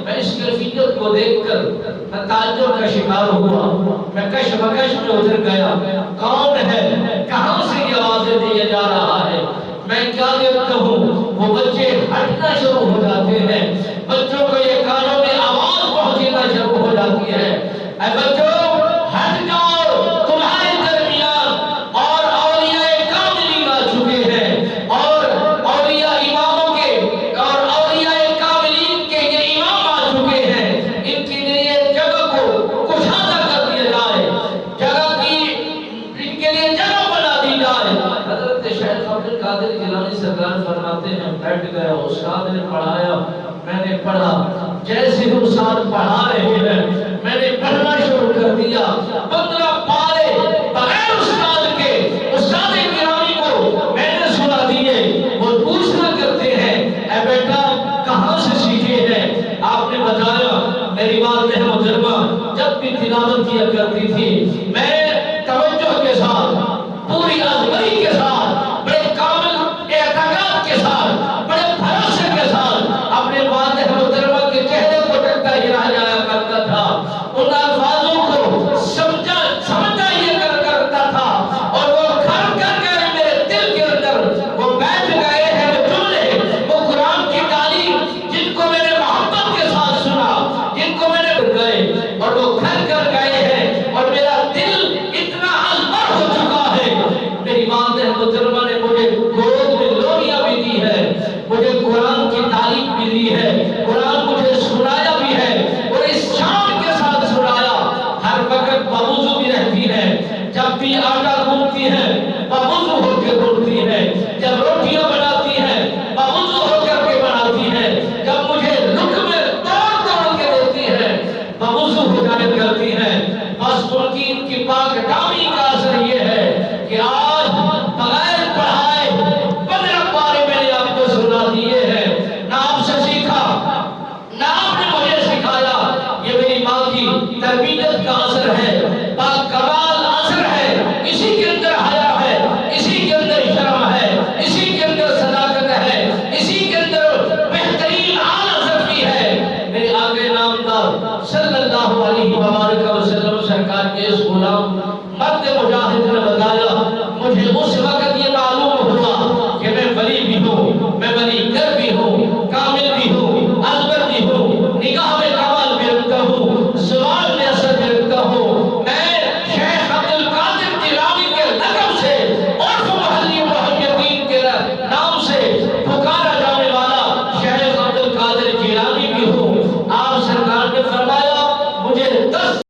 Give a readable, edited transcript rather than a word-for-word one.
میں اس کیفیت کو دیکھ کر میں تعجب کا شکار ہوا، میں کشمکش میں اتر گیا، کون ہے، کہاں سے یہ آوازیں دیا جا رہا ہے، میں کیا دیکھتا ہوں، وہ بچے ہٹنا شروع ہو جاتے ہیں، بچوں کو یہ کانوں میں آواز پہنچنا شروع ہو جاتی ہے، اے بچوں ہٹ جاؤ، تمہارے درمیان اور اولیاء کاملین آ چکے ہیں، اور اولیاء اماموں کے اور اولیاء کاملین کے یہ امام آ چکے ہیں، ان کے لیے جگہ کو کشادہ کر دیا جائے، جگہ کی ان کے لیے جگہ بنا دی جائے۔ حضرت شیخ عبدالقادر جیلانی سرکار فرماتے ہیں بیٹھ گیا، استاد نے پڑھایا، میں نے پڑھا، جیسے استاد پڑھا رہے ہیں میں نے پڑھنا شروع کر دیا، 15 پارے بغیر استاد کے استاد گرامی کو میں نے سنا دیے، وہ پوچھنا کرتے ہیں اے بیٹا کہاں سے سیکھے ہیں؟ آپ نے بتایا میری والدہ محترمہ جب بھی تلاوت کیا کرتی تھی میں توجہ کے ساتھ، پوری ازبری کے ساتھ، بڑے کامل اعتقاد کے ساتھ، بڑے بھروسے کے ساتھ اپنے والدہ محترمہ کے چہرے کو ٹکتا ہی رہ جایا کرتا تھا، ان الفاظوں کو سمجھا یہ کرتا تھا، اور وہ گھر کر میرے دل کے اندر وہ بیٹھ گئے ہیں وہ جملے، وہ قرآن کی تعلیم جن کو میں نے محبت کے ساتھ سنا، جن کو میں نے گئے اور وہ گھر کر گئے ہیں، اور میرا دل اتنا ازبر ہو چکا ہے۔ میری والدہ محترمہ نے مجھے گود میں لوریاں بھی دی ہے، مجھے قرآن کی تعلیم بھی دی ہے، قرآن مجھے سنایا بھی ہے، اور اس شان کے ساتھ سنایا، ہر وقت بوضو بھی رہتی ہے، جب بھی آٹا گوندتی ہے بوضو ہو کے گوندتی ہے، جب روٹیاں بناتی ہے بوضو ہو کر کے بناتی ہے، جب مجھے لقمے توڑ کے دیتی ہے بوضو ہو جانے کرتی ہے۔ بس ان کی پاک دامی کا اثر یہ ہے کہ آج بغیر پڑھائے 15 پارے میں نے آپ کو سنا دیے ہیں، نہ آپ سے سیکھا نہ آپ نے مجھے سکھایا، یہ میری ماں کی تربیت کا اثر ہے، پاک کمال اثر ہے، اسی کے اندر حیا ہے، اسی کے اندر شرم ہے، اسی کے اندر صداقت ہے، اسی کے اندر بہترین اعلیٰ ذکی ہے۔ میرے آقا نامدار صلی اللہ علیہ وآلہ وسلم سرکار کے اس غلام مرد مجاہد نے بتایا، مجھے اس وقت یہ معلوم ہوا کہ میں ولی بھی ہوں، میں ولی گر بھی ہوں، کامل بھی ہوں، ازبر بھی ہوں، نگاہ میں کمال بھی رکھتا ہوں، زبان میں اثر بھی رکھتا ہوں، میں شیخ عبدالقادر جیلانی کے لقب سے عرف محلی محیدین کے نام سے پکارا جانے والا شیخ عبدالقادر جیلانی بھی ہوں۔ آپ سرکار نے فرمایا مجھے 10